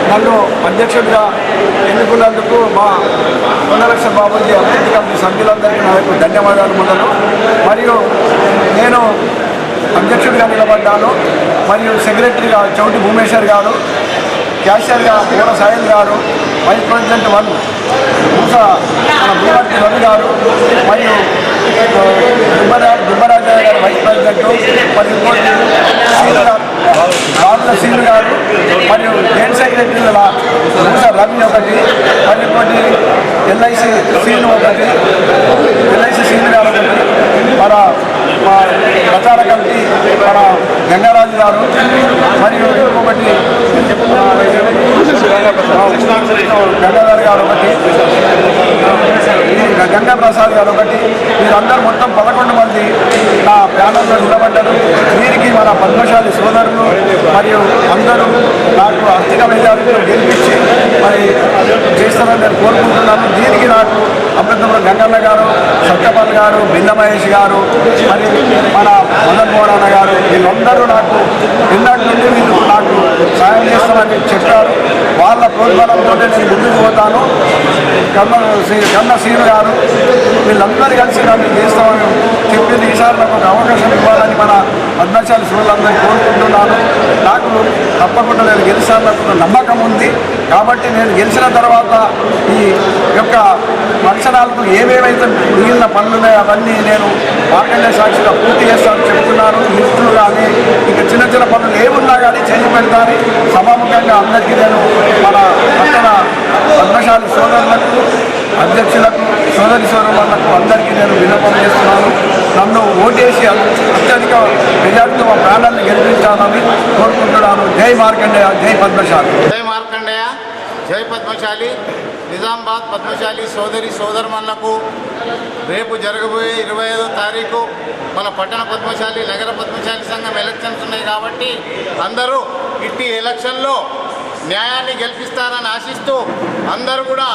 నన్ను అధ్యక్షుడిగా ఎన్నుకున్నందుకు మా కొండలక్ష బాబుజీ అభివృద్ధి కమిటీ సభ్యులందరికీ నా యొక్క ధన్యవాదాలు మొదలు. మరియు నేను అధ్యక్షుడిగా నిలబడ్డాను. మరియు సెక్రటరీగా చౌటి భూమేశ్వర్ గారు, క్యాషియర్గా పూల సాయిల్ గారు, వైస్ ప్రెసిడెంట్ మన భూవర్తి రవి గారు, మరియు దుబ్బరాజయ్య గారు వైస్ ప్రెసిడెంట్, మరియు రాజుల సింగ్ గారు, మరియు జాయింట్ సెక్రటరీల రవి ఒకటి, మరియు ఇంకోటి ఎల్ఐసి సీన్ ఒకటి, ఎల్ఐసి సీన్ గారు ఒకటి, మా ప్రచార కమిటీ మన గంగారాజు గారు, మరియు ఇంకొకటి గంగాధర్ గారు ఒకటి, గంగా ప్రసాద్ గారు ఒకటి. వీరందరూ మొత్తం 11 మంది నా ప్యానల్లో నిలబడ్డారు. వీరికి మన పద్మశాలి సోదరులు మరియు అందరూ నాకు ఆర్థిక మెజారిటీలో గెలిపించి మరి చేస్తారని నేను కోరుకుంటున్నాను. దీనికి నాకు అమృతంలో గంగన్న గారు, సత్యపాల్ గారు, బింద మహేష్ గారు, మరియు మన మదన్ మోహన్ గారు వీళ్ళందరూ నాకు నిన్నటి నుండి వీళ్ళు నాకు సాయం చేస్తామని చెప్పారు. వాళ్ళ ప్రోత్సాహంతో నేను ముందుకు పోతాను. కన్న శ్రీను గారు వీళ్ళందరూ కలిసి నన్ను చేస్తామని చెప్పింది. ఈసారి నాకు ఒక అవకాశం ఇవ్వాలని మన పద్మశాలి సోదరులందరినీ కోరుకుంటున్నాను. నాకు తప్పకుండా నేను గెలిచాను, నాకు నమ్మకం ఉంది. కాబట్టి నేను గెలిచిన తర్వాత ఈ యొక్క ఫంక్షనాలకు ఏమేమైతే మిగిలిన పనులు ఉన్నాయో అవన్నీ నేను మార్కండే సాక్షిగా పూర్తి చేస్తానని చెప్తున్నాను. లిఫ్టులు కానీ ఇంకా చిన్న చిన్న పనులు ఏమున్నా కానీ చేసి పెడతాను. సభాముఖంగా అందరికీ నేను మన పట్టణ పద్మశాలి సోదరులకు, అధ్యక్షులకు, సోదరులకు అందరికీ నేను విన్నపం చేస్తున్నాను. నన్ను ఓటేసి అత్యధిక మెజార్టీతో మా ప్రాణాలను గెలిపించాలని కోరుకుంటున్నాను. జై మార్కండేయ, జై పద్మశాలి. జై మార్కండేయ, జై పద్మశాలి. నిజామాబాద్ పద్మశాలి సోదరులకు రేపు జరగబోయే 25వ తారీఖు మన పట్టణ పద్మశాలి, నగర పద్మశాలి సంఘం ఎలక్షన్స్ ఉన్నాయి. కాబట్టి అందరూ ఇట్టి ఎలక్షన్లో న్యాయాన్ని గెలిపిస్తారని ఆశిస్తూ అందరూ కూడా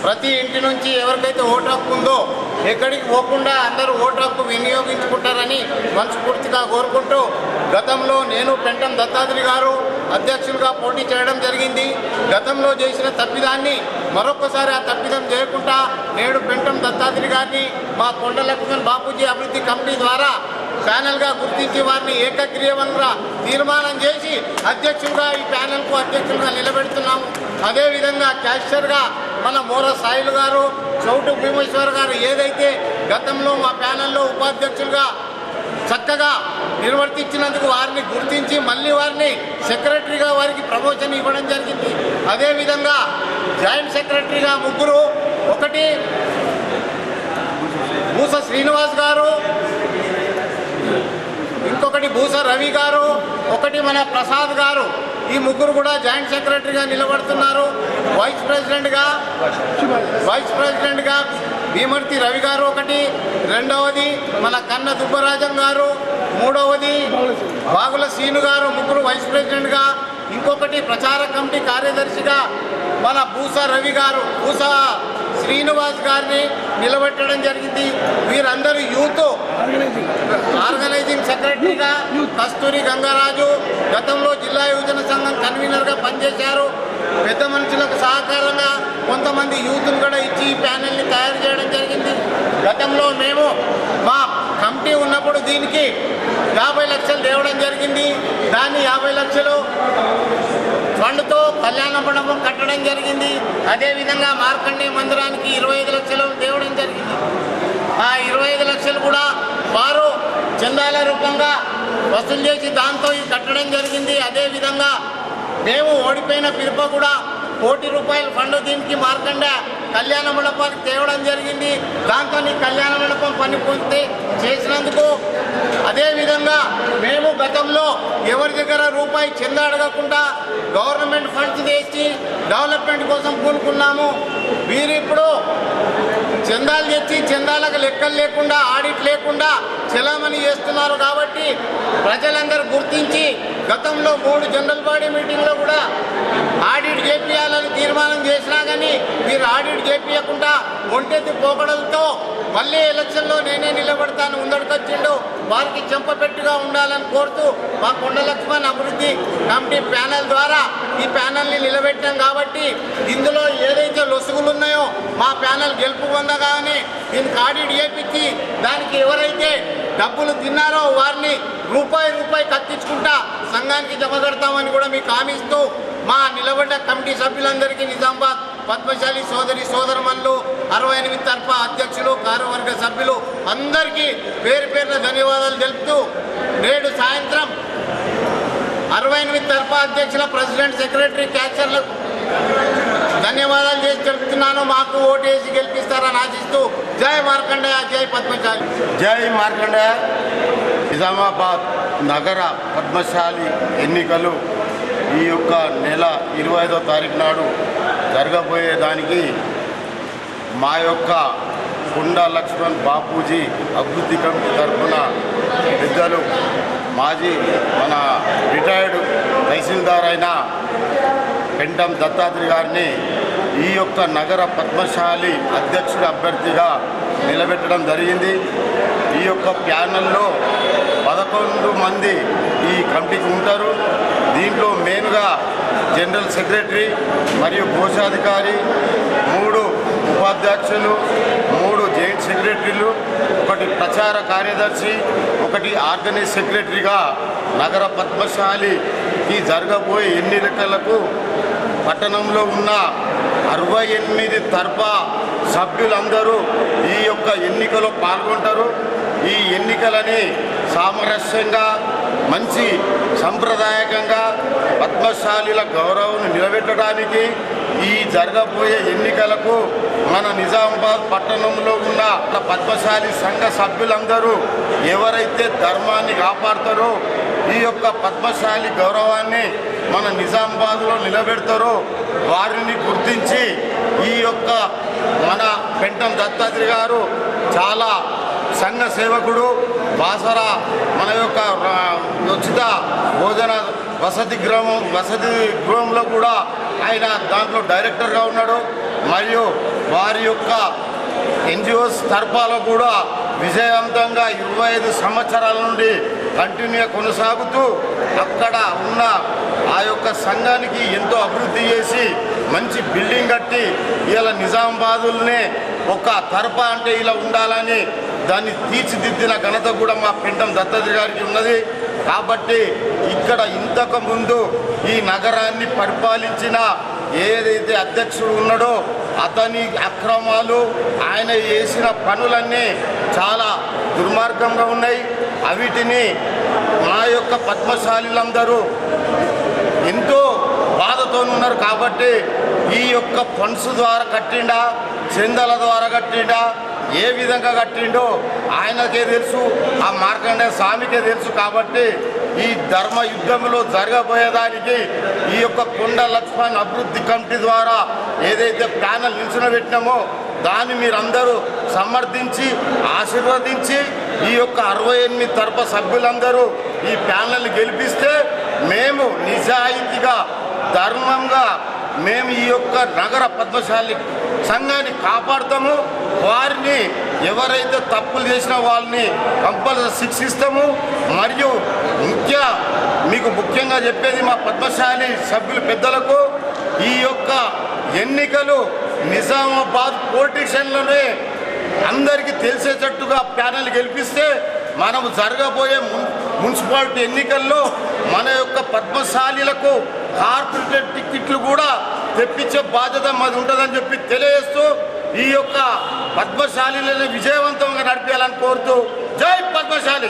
ప్రతి ఇంటి నుంచి ఎవరికైతే ఓటు హక్కు ఉందో ఎక్కడికి పోకుండా అందరూ ఓటు హక్కు వినియోగించుకుంటారని మనస్ఫూర్తిగా కోరుకుంటూ, గతంలో నేను పెంటం దత్తాత్రి గారు అధ్యక్షులుగా పోటీ చేయడం జరిగింది. గతంలో చేసిన తప్పిదాన్ని మరొకసారి ఆ తప్పిదం చేయకుండా నేడు పెంటం దత్తాత్రి గారిని మా కొండ లక్ష్మణ్ బాపూజీ అభివృద్ధి కమిటీ ద్వారా ప్యానెల్గా గుర్తించి వారిని ఏకగ్రీవంగా తీర్మానం చేసి అధ్యక్షులుగా ఈ ప్యానెల్కు అధ్యక్షులుగా నిలబెడుతున్నాము. అదేవిధంగా క్యాషియర్గా మన మోర సాయిల్ గారు, చౌటు భీమేశ్వర్ గారు ఏదైతే గతంలో మా ప్యానెల్లో ఉపాధ్యక్షులుగా చక్కగా నిర్వర్తించినందుకు వారిని గుర్తించి మళ్ళీ వారిని సెక్రటరీగా వారికి ప్రమోషన్ ఇవ్వడం జరిగింది. అదేవిధంగా జాయింట్ సెక్రటరీగా ముగ్గురు, ఒకటి భూస శ్రీనివాస్ గారు, ఇంకొకటి భూస రవి గారు, ఒకటి మన ప్రసాద్ గారు, ఈ ముగ్గురు కూడా జాయింట్ సెక్రటరీగా నిలబడుతున్నారు. వైస్ ప్రెసిడెంట్గా భీమర్తి రవి గారు ఒకటి, రెండవది మన కన్న దుబ్బరాజం గారు, మూడవది బాగుల సీను గారు, ముగ్గురు వైస్ ప్రెసిడెంట్గా, ఇంకొకటి ప్రచార కమిటీ కార్యదర్శిగా మన భూస రవి గారు, భూస శ్రీనివాస్ గారిని నిలబెట్టడం జరిగింది. వీరందరూ యూత్ ఆర్గనైజింగ్ సెక్రటరీగా కస్తూరి గంగారాజు గతంలో జిల్లా యువజన సంఘం కన్వీనర్గా పనిచేశారు. పెద్ద మనుషులకు సహకారంగా కొంతమంది యూత్ను కూడా ఇచ్చి ఈ ప్యానెల్ని తయారు చేయడం జరిగింది. గతంలో మేము మా కమిటీ ఉన్నప్పుడు దీనికి 50 లక్షలు తేవడం జరిగింది. దాన్ని 50 లక్షలు ఫండ్తో కళ్యాణ మండపం కట్టడం జరిగింది. అదేవిధంగా మార్కండే మందిరానికి 25 లక్షలు తేవడం జరిగింది. ఆ 25 లక్షలు కూడా వారు చందాల రూపంగా వసూలు చేసి దాంతో ఇది కట్టడం జరిగింది. అదేవిధంగా మేము ఓడిపోయిన పిలుపు కూడా ₹1 కోటి ఫండ్ దీనికి మార్కండే కళ్యాణ మండపానికి తేవడం జరిగింది. దాంతో ఈ కళ్యాణ మండపం పని పూర్తి చేసినందుకు. అదేవిధంగా మేము గతంలో ఎవరి దగ్గర రూపాయి చందా అడగకుండా గవర్నమెంట్ ఫండ్స్ తెచ్చి డెవలప్మెంట్ కోసం పూనుకున్నాము. వీరు ఇప్పుడు చందాలు తెచ్చి చందాలకు లెక్కలు లేకుండా, ఆడిట్ లేకుండా చలామణి చేస్తున్నారు. కాబట్టి ప్రజలందరూ గుర్తించి గతంలో 3 జనరల్ బాడీ మీటింగ్లో కూడా ఆడిట్ చేపియాలని తీర్మానం చేసినా కానీ వీరు ఆడిట్ చేపించకుండా ఒంటెత్తి పోకడలతో మళ్ళీ ఎలక్షన్లో నేనే నిలబడతాను ముందడుకొచ్చిండు. వారికి చెంపపెట్టుగా ఉండాలని కోరుతూ మా కొండ లక్ష్మణ్ అభివృద్ధి కమిటీ ప్యానెల్ ద్వారా ఈ ప్యానెల్ని నిలబెట్టాం. కాబట్టి ఇందులో ఏదైతే లొసుగులు ఉన్నాయో మా ప్యానెల్ గెలుపు పొందగానే దీనికి ఆడిట్ చేపించి దానికి ఎవరైతే డబ్బులు తిన్నారో వారిని రూపాయి కట్టించుకుంటా సంఘానికి జమ కడతామని కూడా మీకు హామీ ఇస్తూ మా నిలబడ్డ కమిటీ సభ్యులందరికీ నిజామాబాద్ పద్మశాలి సోదరుమణులు 68 తరఫా అధ్యక్షులు, కార్యవర్గ సభ్యులు అందరికీ పేరున ధన్యవాదాలు తెలుపుతూ నేడు సాయంత్రం 68 తరఫా అధ్యక్షుల ప్రెసిడెంట్, సెక్రటరీ, క్యాషియర్లకు ధన్యవాదాలు చేసి చెప్తున్నాను. మాకు ఓటేసి గెలిపిస్తారని ఆశిస్తూ జై మార్కండేయ, జై పద్మశాలి. జై మార్కండేయ. నిజామాబాద్ నగర పద్మశాలి ఎన్నికలు ఈ యొక్క నెల 25వ తారీఖు నాడు జరగబోయే దానికి మా యొక్క కొండ లక్ష్మణ్ బాపూజీ అభివృద్ధి కమిటీ తరఫున పెద్దలు మాజీ మన రిటైర్డ్ తహసీల్దార్ అయిన పెంటం దత్తాత్రి గారిని ఈ యొక్క నగర పద్మశాలి అధ్యక్షుడి అభ్యర్థిగా నిలబెట్టడం జరిగింది. ఈ యొక్క ప్యానెల్లో 11 మంది ఈ కమిటీకి ఉంటారు. దీంట్లో మెయిన్గా జనరల్ సెక్రటరీ మరియు కోశాధికారి, 3 ఉపాధ్యక్షులు, 3 జాయింట్ సెక్రటరీలు, 1 ప్రచార కార్యదర్శి, 1 ఆర్గనైజ్ సెక్రటరీగా నగర పద్మశాలికి జరగబోయే ఎన్నికలకు పట్టణంలో ఉన్న 68 తరఫా సభ్యులందరూ ఈ యొక్క ఎన్నికలో పాల్గొంటారు. ఈ ఎన్నికలని సామరస్యంగా మంచి సంప్రదాయకంగా పద్మశాలిల గౌరవం నిలబెట్టడానికి ఈ జరగబోయే ఎన్నికలకు మన నిజామాబాద్ పట్టణంలో ఉన్న పద్మశాలి సంఘ సభ్యులందరూ ఎవరైతే ధర్మాన్ని కాపాడుతారో ఈ యొక్క పద్మశాలి గౌరవాన్ని మన నిజామాబాద్లో నిలబెడతారో వారిని గుర్తించి ఈ యొక్క మన పెంటం దత్తాత్రి గారు చాలా సంఘ సేవకుడు, బాసర మన యొక్క ఉచిత భోజన వసతి గృహంలో కూడా ఆయన దాంట్లో డైరెక్టర్గా ఉన్నాడు. మరియు వారి యొక్క ఎన్జిఓస్ తరఫాలో కూడా విజయవంతంగా 25 సంవత్సరాల నుండి కంటిన్యూగా కొనసాగుతూ అక్కడ ఉన్న ఆ యొక్క సంఘానికి ఎంతో అభివృద్ధి చేసి మంచి బిల్డింగ్ కట్టి ఇలా నిజామాబాదుల్నే ఒక తరఫా అంటే ఇలా ఉండాలని దాన్ని తీర్చిదిద్దిన ఘనత కూడా మా పెంటం దత్తాత్రి గారికి ఉన్నది. కాబట్టి ఇక్కడ ఇంతకు ముందు ఈ నగరాన్ని పరిపాలించిన ఏదైతే అధ్యక్షుడు ఉన్నాడో అతని అక్రమాలు, ఆయన చేసిన పనులన్నీ చాలా దుర్మార్గంగా ఉన్నాయి. అవిటిని మా యొక్క పద్మశాలిలందరూ ఎంతో బాధతో ఉన్నారు. కాబట్టి ఈ యొక్క ఫండ్స్ ద్వారా కట్టిండా, చందాల ద్వారా కట్టిండా, ఏ విధంగా కట్టిండో ఆయనకే తెలుసు, ఆ మార్కండేయ స్వామికే తెలుసు. కాబట్టి ఈ ధర్మ యుద్ధంలో జరగబోయేదానికి ఈ యొక్క కొండ లక్ష్మణ్ అభివృద్ధి కమిటీ ద్వారా ఏదైతే ప్యానెల్ నిల్చునబెట్టినామో దాన్ని మీరందరూ సమర్థించి ఆశీర్వదించి ఈ యొక్క 68 తరఫా సభ్యులందరూ ఈ ప్యానెల్ని గెలిపిస్తే మేము నిజాయితీగా ధర్మంగా మేము ఈ యొక్క నగర పద్మశాలి సంఘాన్ని కాపాడుతాము. వారిని ఎవరైతే తప్పులు చేసిన వాళ్ళని కంపల్సరీ శిక్షిస్తాము. మరియు మీకు ముఖ్యంగా చెప్పేది మా పద్మశాలి సభ్యుల పెద్దలకు, ఈ యొక్క ఎన్నికలు నిజామాబాద్ పొలిటీషియన్లనే అందరికీ తెలిసేటట్టుగా ప్యానెల్ గెలిపిస్తే మనము జరగబోయే మున్సిపాలిటీ ఎన్నికల్లో మన యొక్క పద్మశాలిలకు కార్పొరేట్ టికెట్లు కూడా తెప్పించే బాధ్యత మాది ఉంటుందని చెప్పి తెలియజేస్తూ ఈ యొక్క పద్మశాలిలను విజయవంతంగా నడిపేయాలని కోరుతూ జై పద్మశాలి.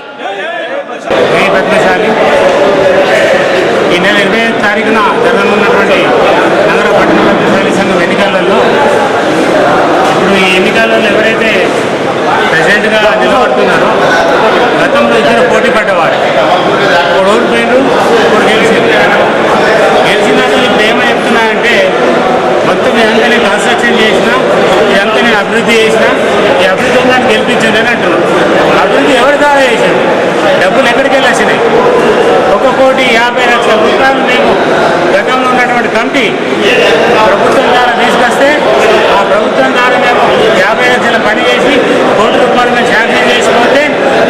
పద్మశాలి ఈ నెల 25వ తారీఖున జరగనున్నటువంటి నగర పట్టణ పద్మశాలి సంఘం ఎన్నికలలో ఇప్పుడు ఈ ఎన్నికలలో ఎవరైతే ప్రెసిడెంట్గా నిలబడుతున్నారో గతంలో ఇద్దరు పోటీ పడ్డవారు, ఒకడు ఓడిపోయిండు, ఒకడు గెలిచినాక ఇప్పుడు ఏమని చెప్తున్నాయంటే మొత్తం ఇదంతా నేను కన్స్ట్రక్షన్ చేసిన, ఇదంతా నేను అభివృద్ధి చేసిన, ఈ అభివృద్ధి నన్ను గెలిపించండి అని అంటున్నాను. అభివృద్ధి ఎవరి ద్వారా చేశాడు? డబ్బులు ఎక్కడికి వెళ్ళి వచ్చినాయి? 1,50,00,000 రూపాయలు మేము గతంలో ఉన్నటువంటి కమిటీ ప్రభుత్వం ద్వారా తీసుకొస్తే ఆ ప్రభుత్వం ద్వారా మేము 50 లక్షల పని చేసి ₹1,00,00,000 మేము శాంక్షన్ చేసుకోతే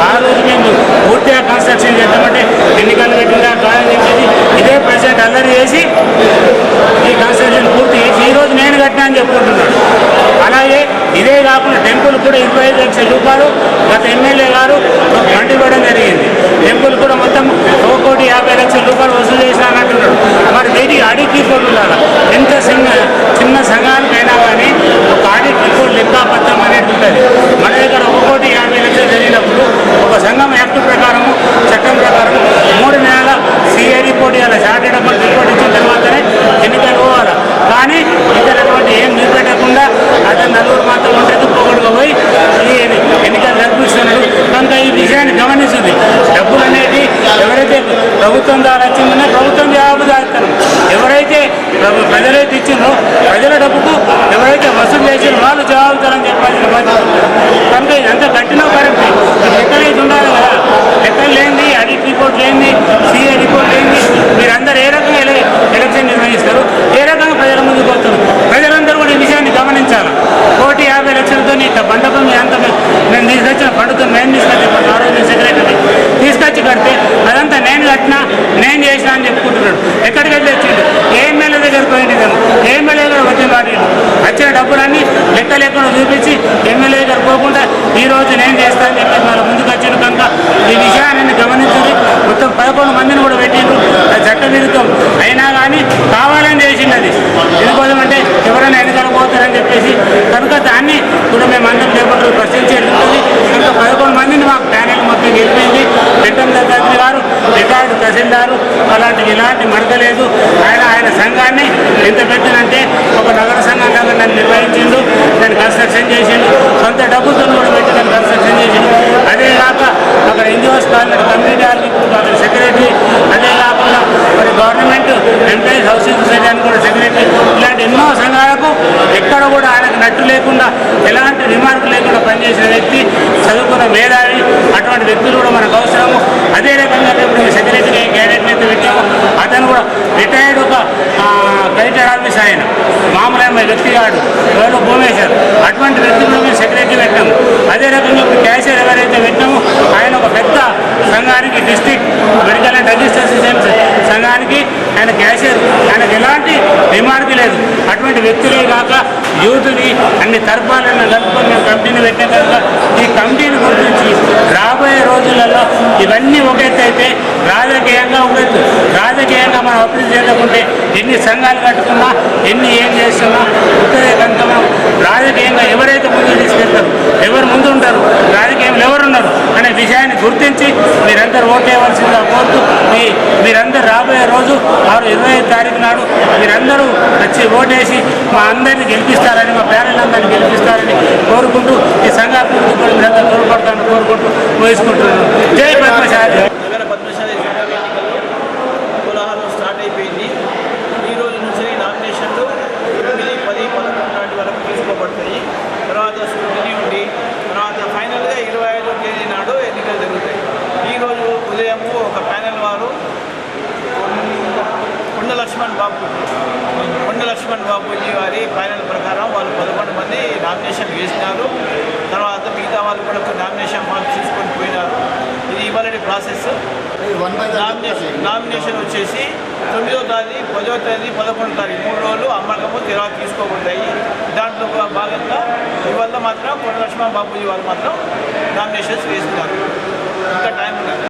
ఆ రోజు మేము పూర్తిగా కన్స్ట్రక్షన్ చేద్దామంటే ఎన్నికలు పెట్టిందా గాయం చేసేది ఇదే ప్రెసిడెంట్ అల్లరి చేసి ఈ కన్స్ట్రక్షన్ పూర్తి చేసి ఈరోజు నేను కట్టినా అని చెప్పుకుంటున్నాడు. అలాగే ఇదే కాకుండా టెంపుల్ కూడా 25 లక్షల రూపాయలు గత ఎమ్మెల్యే గారు ఫండ్ ఇవ్వడం జరిగింది. టెంపుల్ కూడా మొత్తం 1,50,00,000 రూపాయలు వసూలు చేసినా అంటున్నాడు. మరి దీనికి ఆడిట్ రిపోర్ట్ ఉండాలి. ఎంత చిన్న సంఘానికైనా కానీ ఒక ఆడిట్ రిపోర్ట్ లెక్కాపత్రం అనేది ఉంటుంది. మన దగ్గర 1,50,00,000 జరిగినప్పుడు ఒక సంఘం యాక్ట్ ప్రకారము చట్టం ప్రకారం 3 నెలల సిఏ రిపోర్ట్ ఇవ్వాలి. చార్టెడ్ అకౌంట్ రిపోర్ట్ ఇచ్చిన తర్వాతనే ఎన్నికలు పోవాలి. కానీ ఇతరటువంటి ఏం చూపెట్టకుండా అతను నలుగురు మాత్రం ఉంటుంది పోగొట్టుకు పోయి ఈ ఎన్నికలు జరిపిస్తున్నాడు. కనుక ఈ విషయాన్ని గమనిస్తుంది. డబ్బులు అనేది ఎవరైతే ప్రభుత్వం ద్వారా వచ్చిందనే ప్రభుత్వం జవాబుదారితనం. ఎవరైతే ప్రజలైతే ఇచ్చిందో ప్రజల డబ్బుకు ఎవరైతే వసూలు చేసిందో వాళ్ళు జవాబుదారని చెప్పాల్సిన బాధ్యత. కనుక ఇదంతా కట్టిన కరెక్ట్. లెక్కలేదు ఉండాలి కదా. లెక్కలు లేనిది, ఆడిట్ రిపోర్ట్ లేనిది, సిఏ రిపోర్ట్ లేనిది మీరందరూ ఏ రకంగా ఎలక్షన్ నిర్వహిస్తారు? ఏ రకంగా ప్రజల ముందుకు వస్తారు? ప్రజలందరూ కూడా ఈ విషయాన్ని గమనించాలి. 1,50,00,000 ఇంత బండపం అంత ఎలాంటి మరక లేదు. ఆయన సంఘాన్ని ఎంత పెట్టినంటే ఒక నగర సంఘం లాగా నన్ను నిర్వహించిండు, దాన్ని కన్స్ట్రక్షన్ చేసిండు, సొంత డబ్బుతో కూడా పెట్టి దాన్ని కన్స్ట్రక్షన్ చేసిండు. అదే కాక అక్కడ ఎన్జిఓస్ కాలనీ కమ్యూనిటీ హాల్కి ఇప్పుడు అక్కడ సెక్రటరీ, అదే కాకుండా మరి గవర్నమెంట్ ఎంప్లాయీస్ హౌసింగ్ సొసైటీ అని కూడా సెక్రటరీ, ఇలాంటి ఎన్నో సంఘాలకు ఎక్కడ కూడా ఆయనకు నట్టు లేకుండా ఎలాంటి రిమార్క్ లేకుండా పనిచేసిన వ్యక్తి, చదువుకున్న మేధావి. అటువంటి వ్యక్తులు కూడా మనకు అవసరము. అదే రకంగా ఇప్పుడు సెక్రటరీ క్యాడెట్ అయితే పెట్టాము, అతను కూడా రిటైర్డ్ ఒక క్రెడిట్ ఆఫీస్, ఆయన మామూలు వ్యక్తి కాదు, ఎవరు భూమేశ్వర్, అటువంటి వ్యక్తులు మేము సెక్రటరీ పెట్టాము. అదే రకంగా ఇప్పుడు క్యాషియర్ ఎవరైతే పెట్టామో ఆయన ఒక పెద్ద సంఘానికి district medical and register assistants సంఘానికి ఆయన క్యాషియర్, ఆయనకు ఎలాంటి రిమార్క్ లేదు. అటువంటి వ్యక్తులే కాక యూత్ని అన్ని తరపాలను కలుపుకొని మేము కమిటీని పెట్టిన కనుక ఈ కమిటీని గురించి రాబోయే రోజులలో ఇవన్నీ ఒక ఎత్తు అయితే రాజకీయంగా ఒక ఎత్తు. రాజకీయంగా మనం అభివృద్ధి చేయకుంటే ఎన్ని సంఘాలు కట్టుకున్నా ఎన్ని ఏం చేస్తున్నా ఉత్తరే కనుక మనం రాజకీయంగా ఎవరైతే ముందు తీసుకెళ్తారు, ఎవరు ముందు ఉంటారు, రాజకీయంలో ఎవరున్నారు అనే విషయాన్ని గుర్తించి మీరందరూ ఓటేయవలసిందిగా కోరుతూ మీరందరూ రాబోయే రోజు 25 తారీఖు నాడు మీరందరూ వచ్చి ఓటేసి మా అందరినీ గెలిపిస్తారని, మా ప్యానెల్ అందరినీ గెలిపిస్తారని కోరుకుంటూ ఈ సంఘాభివృద్ధి కూడా మీరందరూ తోడ్పడతారని కోరుకుంటూ వహించుకుంటున్నాను. జై పద్మశాలి. నగర పద్మశాలి ఎన్నికల్లో కోలాహలం స్టార్ట్ అయిపోయింది. ఈ రోజు నుంచి నామినేషన్లు 9, 10, 11 నాటి వరకు తీసుకోబడతాయి. తర్వాత స్క్రూటినీ ఉండి తర్వాత ఫైనల్గా 25వ తేదీ నాడు ఎన్నికలు జరుగుతాయి. ఈరోజు ఉదయం ఒక ప్యానెల్ వారు కొండ లక్ష్మణ్ బాబుజీ వారి ప్యానెల్ ప్రకారం వాళ్ళు 11 మంది నామినేషన్ వేసినారు. తర్వాత మిగతా వాళ్ళు కూడా నామినేషన్ మార్క్స్ తీసుకొని పోయినారు. ఇది ఇవాళ ప్రాసెస్. నామినేషన్ వచ్చేసి 9వ తారీఖు, 10వ తేదీ, 11వ తారీఖు 3 రోజులు అమ్మకము తర్వాత తీసుకోబడతాయి. దాంట్లో భాగంగా ఇవాళ మాత్రం కొండ లక్ష్మణ్ బాబుజీ వాళ్ళు మాత్రం నామినేషన్స్ వేస్తున్నారు. ఇంకా టైం